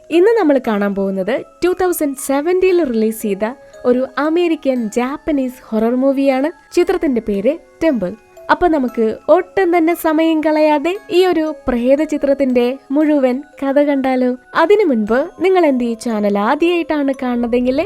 ഇന്ന് നമ്മൾ കാണാൻ പോകുന്നത് 2017 റിലീസ് ചെയ്ത ഒരു അമേരിക്കൻ ജാപ്പനീസ് ഹൊറർ മൂവിയാണ്. ചിത്രത്തിന്റെ പേര് ടെമ്പിൾ. അപ്പൊ നമുക്ക് ഒട്ടും തന്നെ സമയം കളയാതെ ഈ ഒരു പ്രേത ചിത്രത്തിന്റെ മുഴുവൻ കഥ കണ്ടാലോ? അതിനു മുൻപ് നിങ്ങൾ എന്റെ ഈ ചാനൽ ആദ്യമായിട്ടാണ് കാണുന്നതെങ്കിൽ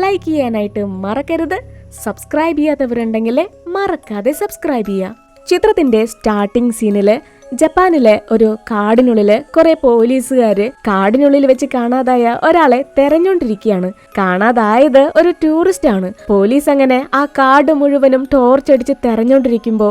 ലൈക്ക് ചെയ്യാനായിട്ട് മറക്കരുത്. സബ്സ്ക്രൈബ് ചെയ്യാത്തവരുണ്ടെങ്കിൽ മറക്കാതെ സബ്സ്ക്രൈബ് ചെയ്യുക. ചിത്രത്തിന്റെ സ്റ്റാർട്ടിംഗ് സീനില് ജപ്പാനിലെ ഒരു കാടിനുള്ളില് കുറെ പോലീസുകാര് കാടിനുള്ളിൽ വെച്ച് കാണാതായ ഒരാളെ തെരഞ്ഞോണ്ടിരിക്കുകയാണ്. കാണാതായത് ഒരു ടൂറിസ്റ്റ് ആണ്. പോലീസ് അങ്ങനെ ആ കാട് മുഴുവനും ടോർച്ച് അടിച്ച് തെരഞ്ഞോണ്ടിരിക്കുമ്പോ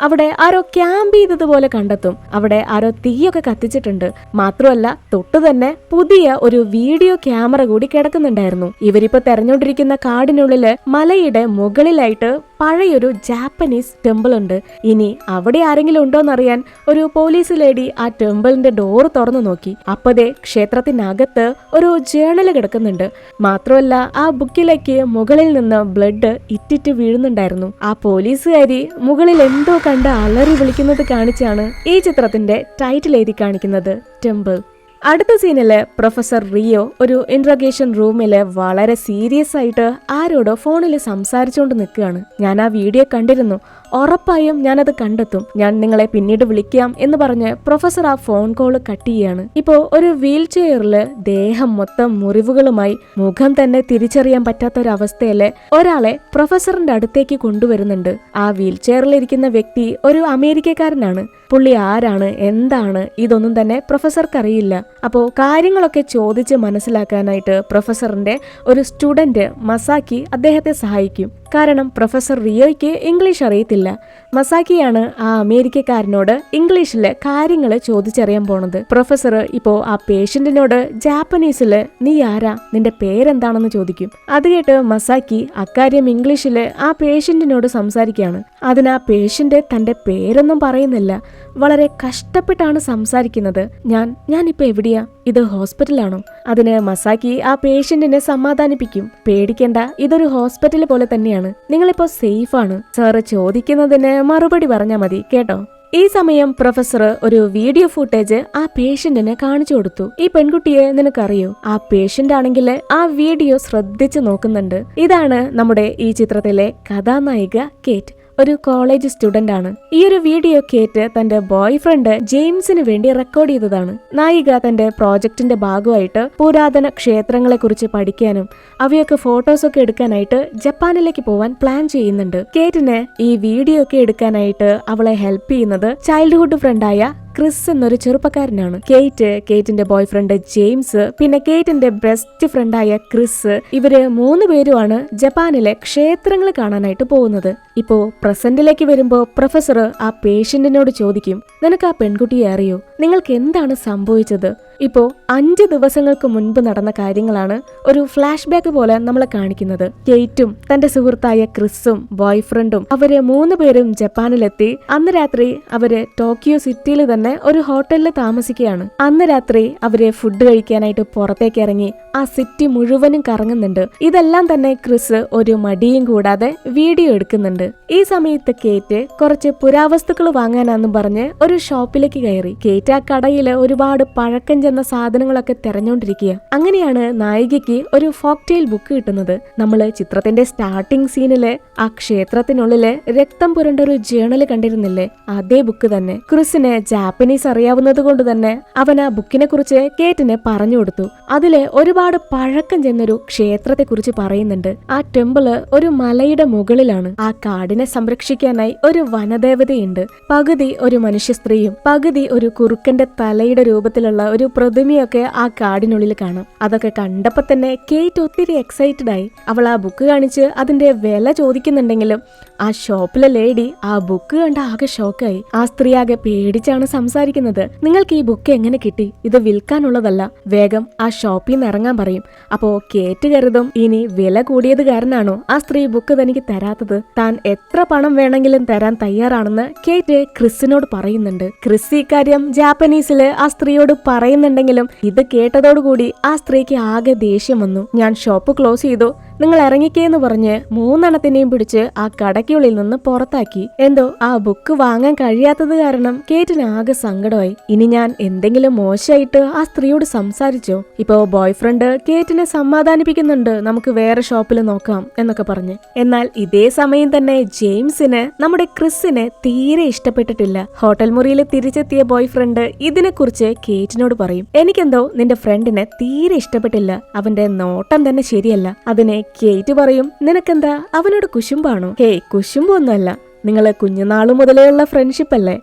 അവിടെ ആരോ ക്യാമ്പ് ചെയ്തതുപോലെ കണ്ടെത്തും. അവിടെ ആരോ തീയൊക്കെ കത്തിച്ചിട്ടുണ്ട്. മാത്രമല്ല തൊട്ടു തന്നെ പുതിയ ഒരു വീഡിയോ ക്യാമറ കൂടി കിടക്കുന്നുണ്ടായിരുന്നു. ഇവരിപ്പോ തെരഞ്ഞോണ്ടിരിക്കുന്ന കാടിനുള്ളില് മലയുടെ മുകളിലായിട്ട് പഴയൊരു ജാപ്പനീസ് ടെമ്പിൾ ഉണ്ട്. ഇനി അവിടെ ആരെങ്കിലും ഉണ്ടോന്നറിയാൻ ഒരു പോലീസ് ലേഡി ആ ടെമ്പിളിന്റെ ഡോർ തുറന്നു നോക്കി. അപ്പതേ ക്ഷേത്രത്തിനകത്ത് ഒരു ജേണല് കിടക്കുന്നുണ്ട്. മാത്രമല്ല ആ ബുക്കിലേക്ക് മുകളിൽ നിന്ന് ബ്ലഡ് ഇറ്റിറ്റ് വീഴുന്നുണ്ടായിരുന്നു. ആ പോലീസുകാരി മുകളിൽ എന്തോ കണ്ട് അലറി വിളിക്കുന്നത് കാണിച്ചാണ് ഈ ചിത്രത്തിന്റെ ടൈറ്റിൽ എഴുതി കാണിക്കുന്നത് ടെമ്പിൾ. അടുത്ത സീനില് പ്രൊഫസർ റിയോ ഒരു ഇന്ററോഗേഷൻ റൂമില് വളരെ സീരിയസ് ആയിട്ട് ആരോടോ ഫോണിൽ സംസാരിച്ചുകൊണ്ട് നിൽക്കുകയാണ്. ഞാൻ ആ വീഡിയോ കണ്ടിരുന്നു. ഉറപ്പായും ഞാനത് കണ്ടെത്തും. ഞാൻ നിങ്ങളെ പിന്നീട് വിളിക്കാം എന്ന് പറഞ്ഞ് പ്രൊഫസർ ആ ഫോൺ കോള് കട്ട് ചെയ്യാണ്. ഇപ്പോ ഒരു വീൽ ചെയറില് ദേഹം മൊത്തം മുറിവുകളുമായി മുഖം തന്നെ തിരിച്ചറിയാൻ പറ്റാത്ത ഒരു അവസ്ഥയില് ഒരാളെ പ്രൊഫസറിന്റെ അടുത്തേക്ക് കൊണ്ടുവരുന്നുണ്ട്. ആ വീൽ ചെയറിലിരിക്കുന്ന വ്യക്തി ഒരു അമേരിക്കക്കാരനാണ്. പുള്ളി ആരാണ്, എന്താണ്, ഇതൊന്നും തന്നെ പ്രൊഫസർക്ക് അറിയില്ല. അപ്പോ കാര്യങ്ങളൊക്കെ ചോദിച്ച് മനസ്സിലാക്കാനായിട്ട് പ്രൊഫസറിന്റെ ഒരു സ്റ്റുഡന്റ് മസാക്കി അദ്ദേഹത്തെ സഹായിക്കും. കാരണം പ്രൊഫസർ റിയോയ്ക്ക് ഇംഗ്ലീഷ് അറിയത്തില്ല. മസാക്കിയാണ് ആ അമേരിക്കക്കാരനോട് ഇംഗ്ലീഷില് കാര്യങ്ങള് ചോദിച്ചറിയാൻ പോണത്. പ്രൊഫസർ ഇപ്പോ ആ പേഷ്യന്റിനോട് ജാപ്പനീസില് നീ ആരാ, നിന്റെ പേരെന്താണെന്ന് ചോദിക്കും. അത് കേട്ട് മസാക്കി അക്കാര്യം ഇംഗ്ലീഷില് ആ പേഷ്യന്റിനോട് സംസാരിക്കുകയാണ്. അതിന് ആ പേഷ്യന്റ് തന്റെ പേരൊന്നും പറയുന്നില്ല. വളരെ കഷ്ടപ്പെട്ടാണ് സംസാരിക്കുന്നത്. ഞാനിപ്പോ എവിടെയാ, ഇത് ഹോസ്പിറ്റലാണോ? അതിന് മസാക്കി ആ പേഷ്യന്റിനെ സമാധാനിപ്പിക്കും. പേടിക്കേണ്ട, ഇതൊരു ഹോസ്പിറ്റൽ പോലെ തന്നെയാണ്, നിങ്ങളിപ്പോ സേഫ് ആണ്. സാറ് ചോദിക്കുന്നതിന് മറുപടി പറഞ്ഞാ മതി കേട്ടോ. ഈ സമയം പ്രൊഫസർ ഒരു വീഡിയോ ഫുട്ടേജ് ആ പേഷ്യന്റിന് കാണിച്ചു കൊടുത്തു. ഈ പെൺകുട്ടിയെ നിനക്കറിയോ? ആ പേഷ്യന്റ് ആണെങ്കിൽ ആ വീഡിയോ ശ്രദ്ധിച്ചു നോക്കുന്നുണ്ട്. ഇതാണ് നമ്മുടെ ഈ ചിത്രത്തിലെ കഥാനായിക കേറ്റ്. ഒരു കോളേജ് സ്റ്റുഡന്റ് ആണ്. ഈ ഒരു വീഡിയോ കേറ്റ് തന്റെ ബോയ് ഫ്രണ്ട് ജെയിംസിന് വേണ്ടി റെക്കോർഡ് ചെയ്തതാണ്. നായിക തന്റെ പ്രോജക്റ്റിന്റെ ഭാഗമായിട്ട് പുരാതന ക്ഷേത്രങ്ങളെ കുറിച്ച് പഠിക്കാനും അവയൊക്കെ ഫോട്ടോസൊക്കെ എടുക്കാനായിട്ട് ജപ്പാനിലേക്ക് പോവാൻ പ്ലാൻ ചെയ്യുന്നുണ്ട്. കേറ്റിന് ഈ വീഡിയോ ഒക്കെ എടുക്കാനായിട്ട് അവളെ ഹെൽപ്പ് ചെയ്യുന്നത് ചൈൽഡ്ഹുഡ് ഫ്രണ്ടായ ക്രിസ് എന്നൊരു ചെറുപ്പക്കാരനാണ്. കേറ്റിന്റെ ബോയ് ഫ്രണ്ട് ജെയിംസ്, പിന്നെ കേറ്റിന്റെ ബെസ്റ്റ് ഫ്രണ്ടായ ക്രിസ്, ഇവര് 3 പേരുമാണ് ജപ്പാനിലെ ക്ഷേത്രങ്ങൾ കാണാനായിട്ട് പോകുന്നത്. ഇപ്പോ പ്രസന്റിലേക്ക് വരുമ്പോ പ്രൊഫസർ ആ പേഷ്യന്റിനോട് ചോദിക്കും, നിനക്ക് ആ പെൺകുട്ടിയെ അറിയോ? നിങ്ങൾക്ക് എന്താണ് സംഭവിച്ചത്? ഇപ്പോ 5 ദിവസങ്ങൾക്ക് മുൻപ് നടന്ന കാര്യങ്ങളാണ് ഒരു ഫ്ലാഷ് ബാക്ക് പോലെ നമ്മളെ കാണിക്കുന്നത്. കേറ്റും തന്റെ സുഹൃത്തായ ക്രിസും ബോയ് ഫ്രണ്ടും അവര് 3 പേരും ജപ്പാനിലെത്തി. അന്ന് രാത്രി അവര് ടോക്കിയോ സിറ്റിയിൽ തന്നെ ഒരു ഹോട്ടലിൽ താമസിക്കുകയാണ്. അന്ന് രാത്രി അവര് ഫുഡ് കഴിക്കാനായിട്ട് പുറത്തേക്ക് ഇറങ്ങി ആ സിറ്റി മുഴുവനും കറങ്ങുന്നുണ്ട്. ഇതെല്ലാം തന്നെ ക്രിസ് ഒരു മടിയും കൂടാതെ വീഡിയോ എടുക്കുന്നുണ്ട്. ഈ സമയത്ത് കേറ്റ് കുറച്ച് പുരാവസ്തുക്കൾ വാങ്ങാനാന്ന് പറഞ്ഞ് ഒരു ഷോപ്പിലേക്ക് കയറി. കേറ്റ് ആ കടയില് ഒരുപാട് പഴക്കം ചെന്ന സാധനങ്ങളൊക്കെ തെരഞ്ഞോണ്ടിരിക്കുക. അങ്ങനെയാണ് നായികയ്ക്ക് ഒരു ഫോക്ടെയിൽ ബുക്ക് കിട്ടുന്നത്. നമ്മള് ചിത്രത്തിന്റെ സ്റ്റാർട്ടിംഗ് സീനില് ആ ക്ഷേത്രത്തിനുള്ളില് രക്തം പുരണ്ട ഒരു ജേണല് കണ്ടിരുന്നില്ലേ? അതേ ബുക്ക് തന്നെ. ക്രിസിന് ജാപ്പനീസ് അറിയാവുന്നത് കൊണ്ട് തന്നെ അവൻ ആ ബുക്കിനെ കുറിച്ച് കേറ്റിന് പറഞ്ഞു കൊടുത്തു. അതില് ഒരുപാട് പഴക്കം ചെന്നൊരു ക്ഷേത്രത്തെ കുറിച്ച് പറയുന്നുണ്ട്. ആ ടെമ്പിള് ഒരു മലയുടെ മുകളിലാണ്. ആ കാടിനെ സംരക്ഷിക്കാനായി ഒരു വനദേവതയുണ്ട്. പകുതി ഒരു മനുഷ്യ സ്ത്രീയും പകുതി ഒരു കുറുക്കന്റെ തലയുടെ രൂപത്തിലുള്ള ഒരു പ്രതിമയൊക്കെ ആ കാടിനുള്ളിൽ കാണാം. അതൊക്കെ കണ്ടപ്പോ തന്നെ കേറ്റ് ഒത്തിരി എക്സൈറ്റഡ് ആയി. അവൾ ആ ബുക്ക് കാണിച്ച് അതിന്റെ വില ചോദിക്കുന്നുണ്ടെങ്കിലും ആ ഷോപ്പിലെ ലേഡി ആ ബുക്ക് കണ്ട് ആകെ ഷോക്കായി. ആ സ്ത്രീ ആകെ പേടിച്ചാണ് സംസാരിക്കുന്നത്. നിങ്ങൾക്ക് ഈ ബുക്ക് എങ്ങനെ കിട്ടി? ഇത് വിൽക്കാനുള്ളതല്ല, വേഗം ആ ഷോപ്പിൽ നിന്ന് ഇറങ്ങാൻ പറയും. അപ്പോ കേറ്റ് കരുതും, ഇനി വില കൂടിയത് കാരണാണോ ആ സ്ത്രീ ബുക്ക് തനിക്ക് തരാത്തത്? താൻ എത്ര പണം വേണമെങ്കിലും തരാൻ തയ്യാറാണെന്ന് കേറ്റ് ക്രിസിനോട് പറയുന്നുണ്ട്. ക്രിസ് ഇക്കാര്യം ജാപ്പനീസില് ആ സ്ത്രീയോട് പറയുന്നുണ്ടെങ്കിലും ഇത് കേട്ടതോടുകൂടി ആ സ്ത്രീക്ക് ആകെ ദേഷ്യം വന്നു. ഞാൻ ഷോപ്പ് ക്ലോസ് ചെയ്തു, നിങ്ങൾ ഇറങ്ങിക്കേന്ന് പറഞ്ഞ് 3 പിടിച്ച് ആ കടയ്ക്കുള്ളിൽ നിന്ന് പുറത്താക്കി. എന്തോ ആ ബുക്ക് വാങ്ങാൻ കഴിയാത്തത് കാരണം കേറ്റിന് ആകെ സങ്കടമായി. ഇനി ഞാൻ എന്തെങ്കിലും മോശമായിട്ട് ആ സ്ത്രീയോട് സംസാരിച്ചോ? ഇപ്പോ ബോയ് ഫ്രണ്ട് കേറ്റിനെ സമാധാനിപ്പിക്കുന്നുണ്ട്, നമുക്ക് വേറെ ഷോപ്പിൽ നോക്കാം എന്നൊക്കെ പറഞ്ഞ്. എന്നാൽ ഇതേ സമയം തന്നെ ജെയിംസിന് നമ്മുടെ ക്രിസിനെ തീരെ ഇഷ്ടപ്പെട്ടിട്ടില്ല. ഹോട്ടൽ മുറിയിൽ തിരിച്ചെത്തിയ ബോയ് ഫ്രണ്ട് ഇതിനെക്കുറിച്ച് കേറ്റിനോട് പറയും. എനിക്കെന്തോ നിന്റെ ഫ്രണ്ടിനെ തീരെ ഇഷ്ടപ്പെട്ടില്ല, അവന്റെ നോട്ടം തന്നെ ശരിയല്ല. അതിനെ കേറ്റ് പറയും, നിനക്കെന്താ അവനോട് കുശുമ്പാണോ? ഹേയ്, കുശുമ്പൊന്നുമല്ല, നിങ്ങള് കുഞ്ഞുനാളു മുതലേ ഉള്ള ഫ്രണ്ട്ഷിപ്പ് അല്ലേ.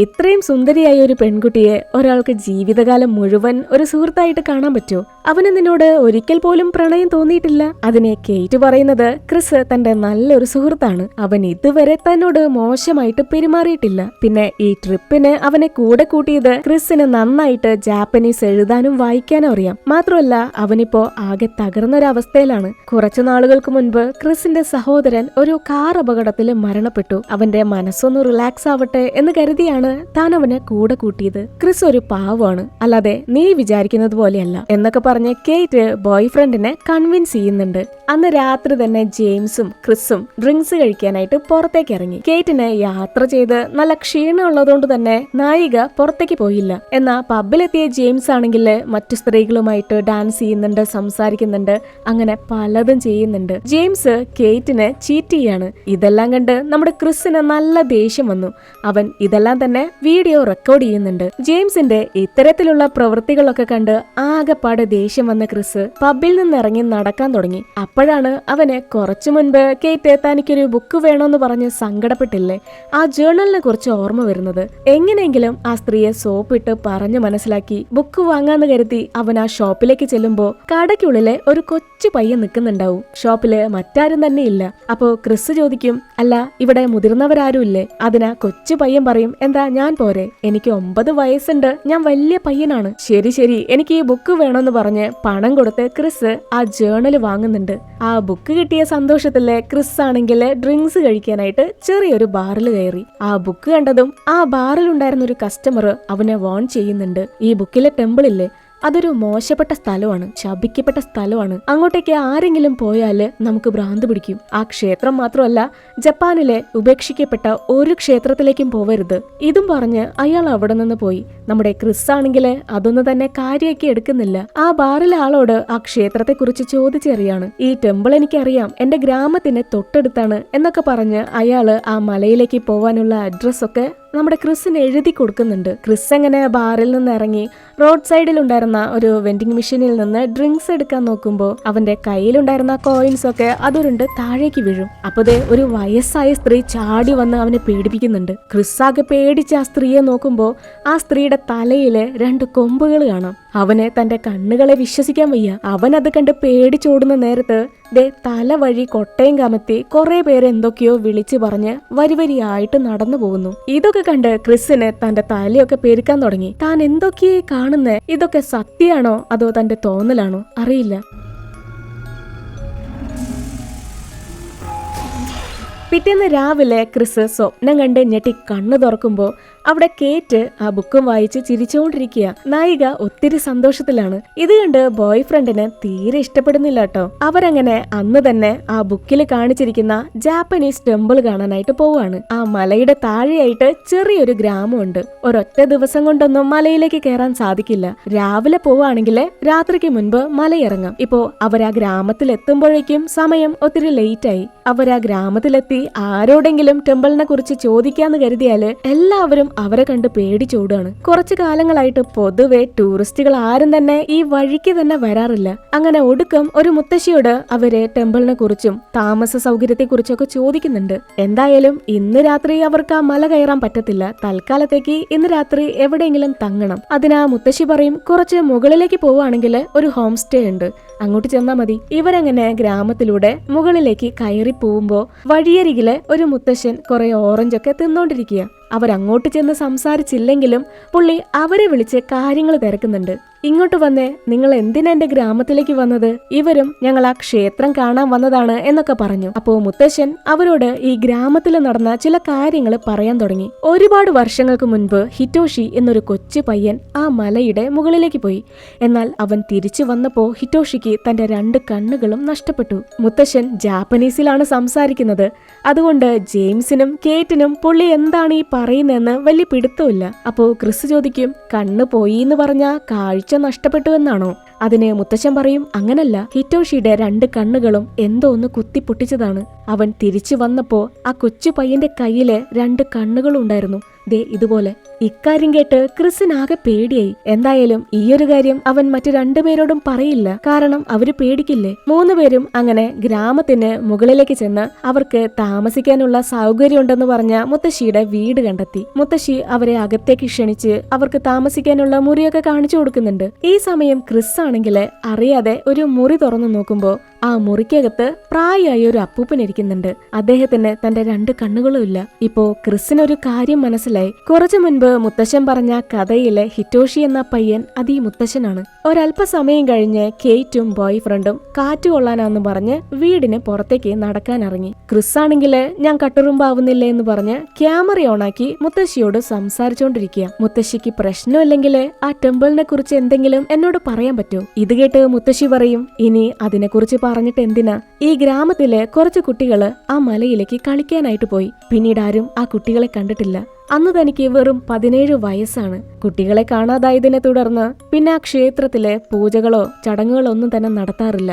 ഇത്രയും സുന്ദരിയായ ഒരു പെൺകുട്ടിയെ ഒരാൾക്ക് ജീവിതകാലം മുഴുവൻ ഒരു സുഹൃത്തായിട്ട് കാണാൻ പറ്റുമോ? അവന് നിന്നോട് ഒരിക്കൽ പോലും പ്രണയം തോന്നിയിട്ടില്ല. അതിനെ കേറ്റ് പറയുന്നത് ക്രിസ് തന്റെ നല്ലൊരു സുഹൃത്താണ്, അവൻ ഇതുവരെ തന്നോട് മോശമായിട്ട് പെരുമാറിയിട്ടില്ല. പിന്നെ ഈ ട്രിപ്പിന് അവനെ കൂടെ കൂട്ടിയത് ക്രിസിന് നന്നായിട്ട് ജാപ്പനീസ് എഴുതാനും വായിക്കാനും അറിയാം. മാത്രമല്ല അവനിപ്പോ ആകെ തകർന്നൊരവസ്ഥയിലാണ്. കുറച്ചു നാളുകൾക്ക് മുൻപ് ക്രിസിന്റെ സഹോദരൻ ഒരു കാർ അപകടത്തിൽ മരണപ്പെട്ടു. അവന്റെ മനസ്സൊന്ന് റിലാക്സ് ആവട്ടെ എന്ന് കരുതിയാണ് താൻ അവനെ കൂടെ കൂട്ടിയത്. ക്രിസ് ഒരു പാവമാണ്, അല്ലാതെ നീ വിചാരിക്കുന്നത് പോലെയല്ല എന്നൊക്കെ പറഞ്ഞ് കേറ്റ് ബോയ് ഫ്രണ്ടിനെ കൺവിൻസ് ചെയ്യുന്നുണ്ട്. അന്ന് രാത്രി തന്നെ ജെയിംസും ക്രിസും ഡ്രിങ്ക്സ് കഴിക്കാനായിട്ട് പുറത്തേക്ക് ഇറങ്ങി. കേറ്റിന് യാത്ര ചെയ്ത് നല്ല ക്ഷീണം ഉള്ളതുകൊണ്ട് തന്നെ നായിക പുറത്തേക്ക് പോയില്ല. എന്നാ പബ്ബിലെത്തിയ ജെയിംസ് ആണെങ്കിൽ മറ്റു സ്ത്രീകളുമായിട്ട് ഡാൻസ് ചെയ്യുന്നുണ്ട്, സംസാരിക്കുന്നുണ്ട്, അങ്ങനെ പലതും ചെയ്യുന്നുണ്ട്. ജെയിംസ് കേറ്റിനെ ചീറ്റ് ചെയ്യാണ്. ഇതെല്ലാം കണ്ട് നമ്മുടെ ക്രിസിന് നല്ല ദേഷ്യം വന്നു. അവൻ ഇതെല്ലാം തന്നെ വീഡിയോ റെക്കോർഡ് ചെയ്യുന്നുണ്ട്. ജെയിംസിന്റെ ഇത്തരത്തിലുള്ള പ്രവൃത്തികളൊക്കെ കണ്ട് ആകെപ്പാടെ ദേഷ്യം വന്ന ക്രിസ് പബ്ബിൽ നിന്ന് ഇറങ്ങി നടക്കാൻ തുടങ്ങി. അപ്പോഴാണ് അവന് കുറച്ചു മുൻപ് കേറ്റ് തനിക്കൊരു ബുക്ക് വേണമെന്ന് പറഞ്ഞ് സങ്കടപ്പെട്ടില്ലേ, ആ ജേർണലിനെ കുറിച്ച് ഓർമ്മ വരുന്നത്. എങ്ങനെയെങ്കിലും ആ സ്ത്രീയെ സോപ്പിട്ട് പറഞ്ഞു മനസ്സിലാക്കി ബുക്ക് വാങ്ങാന്ന് കരുതി അവൻ ആ ഷോപ്പിലേക്ക് ചെല്ലുമ്പോ കടയ്ക്കുള്ളിലെ ഒരു കൊച്ചു പയ്യൻ നിൽക്കുന്നുണ്ടാവും. ഷോപ്പില് മറ്റാരും തന്നെ ഇല്ല. അപ്പോ ക്രിസ് ചോദിക്കും, അല്ല ഇവിടെ മുതിർന്നവരാരും ഇല്ലേ? അതിനാ കൊച്ചു പയ്യൻ പറയും, എന്താ ഞാൻ പോരെ, എനിക്ക് 9 വയസ്സുണ്ട്, ഞാൻ വലിയ പയ്യനാണ്. ശരി ശരി, എനിക്ക് ഈ ബുക്ക് വേണമെന്ന് പറഞ്ഞ് പണം കൊടുത്ത് ക്രിസ് ആ ജേർണൽ വാങ്ങുന്നുണ്ട്. ആ ബുക്ക് കിട്ടിയ സന്തോഷത്തില് ക്രിസ് ആണെങ്കിൽ ഡ്രിങ്ക്സ് കഴിക്കാനായിട്ട് ചെറിയൊരു ബാറിൽ കയറി. ആ ബുക്ക് കണ്ടതും ആ ബാറിലുണ്ടായിരുന്ന ഒരു കസ്റ്റമർ അവനെ വാൺ ചെയ്യുന്നുണ്ട്. ഈ ബുക്കിലെ ടെമ്പിൾ ഇല്ലേ, അതൊരു മോശപ്പെട്ട സ്ഥലമാണ്, ശപിക്കപ്പെട്ട സ്ഥലമാണ്. അങ്ങോട്ടേക്ക് ആരെങ്കിലും പോയാല് നമുക്ക് ഭ്രാന്ത് പിടിക്കും. ആ ക്ഷേത്രം മാത്രമല്ല, ജപ്പാനിലെ ഉപേക്ഷിക്കപ്പെട്ട ഒരു ക്ഷേത്രത്തിലേക്കും പോവരുത്. ഇതും പറഞ്ഞ് അയാൾ അവിടെ നിന്ന് പോയി. നമ്മുടെ ക്രിസ് ആണെങ്കിൽ അതൊന്നും തന്നെ കാര്യമാക്കി എടുക്കുന്നില്ല. ആ ബാറിലെ ആളോട് ആ ക്ഷേത്രത്തെ കുറിച്ച് ചോദിച്ചറിയാണ്. ഈ ടെമ്പിൾ എനിക്കറിയാം, എന്റെ ഗ്രാമത്തിന് തൊട്ടടുത്താണ് എന്നൊക്കെ പറഞ്ഞ് അയാള് ആ മലയിലേക്ക് പോവാനുള്ള അഡ്രസ് ഒക്കെ നമ്മുടെ ക്രിസിന് എഴുതി കൊടുക്കുന്നുണ്ട്. ക്രിസ് അങ്ങനെ ബാറിൽ നിന്ന് ഇറങ്ങി റോഡ് സൈഡിൽ ഉണ്ടായിരുന്ന ഒരു വെൻഡിങ് മെഷീനിൽ നിന്ന് ഡ്രിങ്ക്സ് എടുക്കാൻ നോക്കുമ്പോൾ അവന്റെ കയ്യിലുണ്ടായിരുന്ന കോയിൻസ് ഒക്കെ അതുരുണ്ട് താഴേക്ക് വീഴും. അപ്പതേ ഒരു വയസ്സായ സ്ത്രീ ചാടി വന്ന് അവനെ പേടിപ്പിക്കുന്നുണ്ട്. ക്രിസ് ആകെ പേടിച്ച് ആ സ്ത്രീയെ നോക്കുമ്പോൾ ആ സ്ത്രീയുടെ തലയില് 2 കൊമ്പുകൾ കാണാം. അവന് തന്റെ കണ്ണുകളെ വിശ്വസിക്കാൻ വയ്യ. അവൻ അത് കണ്ട് പേടിച്ചോടുന്ന നേരത്ത് തല വഴി കൊട്ടയും കമത്തി കുറെ പേര് എന്തൊക്കെയോ വിളിച്ചു പറഞ്ഞ് വരിവരിയായിട്ട് നടന്നു പോകുന്നു. ഇതൊക്കെ കണ്ട് ക്രിസിന് തന്റെ തലയൊക്കെ പെരുക്കാൻ തുടങ്ങി. താൻ എന്തൊക്കെയേ കാണുന്നേ, ഇതൊക്കെ സത്യമാണോ അതോ തന്റെ തോന്നലാണോ അറിയില്ല. പിറ്റേന്ന് രാവിലെ ക്രിസ് സ്വപ്നം കണ്ട് ഞെട്ടി കണ്ണു തുറക്കുമ്പോ അവിടെ കേറ്റ് ആ ബുക്കും വായിച്ച് ചിരിച്ചുകൊണ്ടിരിക്കുക. നായിക ഒത്തിരി സന്തോഷത്തിലാണ്. ഇത് കണ്ട് ബോയ് ഫ്രണ്ടിന് തീരെ ഇഷ്ടപ്പെടുന്നില്ല കേട്ടോ. അവരങ്ങനെ അന്ന് തന്നെ ആ ബുക്കിൽ കാണിച്ചിരിക്കുന്ന ജാപ്പനീസ് ടെമ്പിൾ കാണാനായിട്ട് പോവാണ്. ആ മലയുടെ താഴെയായിട്ട് ചെറിയൊരു ഗ്രാമമുണ്ട്. ഒരൊറ്റ ദിവസം കൊണ്ടൊന്നും മലയിലേക്ക് കയറാൻ സാധിക്കില്ല. രാവിലെ പോവാണെങ്കിൽ രാത്രിക്ക് മുൻപ് മലയിറങ്ങാം. ഇപ്പോ അവരാ ഗ്രാമത്തിൽ എത്തുമ്പോഴേക്കും സമയം ഒത്തിരി ലേറ്റ് ആയി. അവരാ ഗ്രാമത്തിലെത്തി ആരോടെങ്കിലും ടെമ്പിളിനെ കുറിച്ച് ചോദിക്കാന്ന് കരുതിയാല് എല്ലാവരും അവരെ കണ്ട് പേടിച്ചോടാണ്. കുറച്ചു കാലങ്ങളായിട്ട് പൊതുവെ ടൂറിസ്റ്റുകൾ ആരും തന്നെ ഈ വഴിക്ക് തന്നെ വരാറില്ല. അങ്ങനെ ഒടുക്കം ഒരു മുത്തശ്ശിയോട് അവര് ടെമ്പിളിനെ കുറിച്ചും താമസ സൗകര്യത്തെ കുറിച്ചൊക്കെ ചോദിക്കുന്നുണ്ട്. എന്തായാലും ഇന്ന് രാത്രി അവർക്ക് ആ മല കയറാൻ പറ്റത്തില്ല. തൽക്കാലത്തേക്ക് ഇന്ന് രാത്രി എവിടെയെങ്കിലും തങ്ങണം. അതിനാ മുത്തശ്ശി പറയും, കുറച്ച് മുകളിലേക്ക് പോവുകയാണെങ്കിൽ ഒരു ഹോം സ്റ്റേ ഉണ്ട്, അങ്ങോട്ട് ചെന്നാ മതി. ഇവരങ്ങനെ ഗ്രാമത്തിലൂടെ മുകളിലേക്ക് കയറി പോകുമ്പോ വഴിയരികില് ഒരു മുത്തശ്ശൻ കുറെ ഓറഞ്ചൊക്കെ തിന്നോണ്ടിരിക്കുക. അവരങ്ങോട്ട് ചെന്ന് സംസാരിച്ചില്ലെങ്കിലും പുള്ളി അവരെ വിളിച്ച് കാര്യങ്ങൾ തിരക്കുന്നുണ്ട്. ഇങ്ങോട്ട് വന്നേ, നിങ്ങൾ എന്തിനാ എന്റെ ഗ്രാമത്തിലേക്ക് വന്നത്? ഇവരും ഞങ്ങൾ ആ ക്ഷേത്രം കാണാൻ വന്നതാണ് എന്നൊക്കെ പറഞ്ഞു. അപ്പോ മുത്തശ്ശൻ അവരോട് ഈ ഗ്രാമത്തിൽ നടന്ന ചില കാര്യങ്ങൾ പറയാൻ തുടങ്ങി. ഒരുപാട് വർഷങ്ങൾക്ക് മുൻപ് ഹിറ്റോഷി എന്നൊരു കൊച്ചു പയ്യൻ ആ മലയുടെ മുകളിലേക്ക് പോയി. എന്നാൽ അവൻ തിരിച്ചു വന്നപ്പോ ഹിറ്റോഷിക്ക് തന്റെ 2 കണ്ണുകളും നഷ്ടപ്പെട്ടു. മുത്തശ്ശൻ ജാപ്പനീസിലാണ് സംസാരിക്കുന്നത്. അതുകൊണ്ട് ജെയിംസിനും കേറ്റിനും പുള്ളി എന്താണ് ഈ പറയുന്നതെന്ന് വലിയ പിടുത്തമില്ല. അപ്പോ ക്രിസ് ചോദിക്കും, കണ്ണ് പോയി എന്ന് പറഞ്ഞാ കാഴ്ച നഷ്ടപ്പെട്ടു എന്നാണോ? അതിന് മുത്തശ്ശൻ പറയും, അങ്ങനല്ല, ഹിറ്റോഷിയുടെ 2 കണ്ണുകളും എന്തോ ഒന്ന് കുത്തിപ്പൊട്ടിച്ചതാണ്. അവൻ തിരിച്ചു വന്നപ്പോ ആ കൊച്ചു പയ്യന്റെ കയ്യില് 2 കണ്ണുകളും ഉണ്ടായിരുന്നു, ദേ ഇതുപോലെ. ഇക്കാര്യം കേട്ട് ക്രിസിനാകെ പേടിയായി. എന്തായാലും ഈയൊരു കാര്യം അവൻ മറ്റു 2 പേരോടും പറയില്ല, കാരണം അവര് പേടിക്കില്ലേ. 3 പേരും അങ്ങനെ ഗ്രാമത്തിന് മുകളിലേക്ക് ചെന്ന് അവർക്ക് താമസിക്കാനുള്ള സൗകര്യം ഉണ്ടെന്ന് പറഞ്ഞ മുത്തശ്ശിയുടെ വീട് കണ്ടെത്തി. മുത്തശ്ശി അവരെ അകത്തേക്ക് ക്ഷണിച്ച് അവർക്ക് താമസിക്കാനുള്ള മുറിയൊക്കെ കാണിച്ചു കൊടുക്കുന്നുണ്ട്. ഈ സമയം ക്രിസ് ആണെങ്കില് അറിയാതെ ഒരു മുറി തുറന്നു നോക്കുമ്പോ ആ മുറിക്കകത്ത് പ്രായമായ ഒരു അപ്പൂപ്പൻ ഇരിക്കുന്നുണ്ട്. അദ്ദേഹത്തിന് തന്റെ 2 കണ്ണുകളും ഇല്ല. ഇപ്പോ ക്രിസിനൊരു കാര്യം മനസ്സിലായി. കുറച്ചു മുൻപ് മുത്തശ്ശൻ പറഞ്ഞ കഥയിലെ ഹിറ്റോഷി എന്ന പയ്യൻ അത് ഈ മുത്തശ്ശനാണ്. ഒരല്പസമയം കഴിഞ്ഞ് കേറ്റും ബോയ് ഫ്രണ്ടും കാറ്റ് കൊള്ളാനാന്ന് പറഞ്ഞ് വീടിന് പുറത്തേക്ക് നടക്കാൻ ഇറങ്ങി. ക്രിസ് ആണെങ്കില് ഞാൻ കട്ടുറുമ്പാവുന്നില്ലേ എന്ന് പറഞ്ഞ് ക്യാമറ ഓണാക്കി മുത്തശ്ശിയോട് സംസാരിച്ചോണ്ടിരിക്കുക. മുത്തശ്ശിക്ക് പ്രശ്നമില്ലെങ്കില് ആ ടെമ്പിളിനെ കുറിച്ച് എന്തെങ്കിലും എന്നോട് പറയാൻ പറ്റൂ? ഇത് കേട്ട് മുത്തശ്ശി പറയും, ഇനി അതിനെക്കുറിച്ച് പറഞ്ഞിട്ട് എന്തിനാ? ഈ ഗ്രാമത്തിലെ കുറച്ച് കുട്ടികള് ആ മലയിലേക്ക് കളിക്കാനായിട്ട് പോയി. പിന്നീട് ആരും ആ കുട്ടികളെ കണ്ടിട്ടില്ല. അന്ന് തനിക്ക് വെറും 17 വയസ്സാണ്. കുട്ടികളെ കാണാതായതിനെ തുടർന്ന് പിന്നെ ആ ക്ഷേത്രത്തിലെ പൂജകളോ ചടങ്ങുകളോ ഒന്നും തന്നെ നടത്താറില്ല.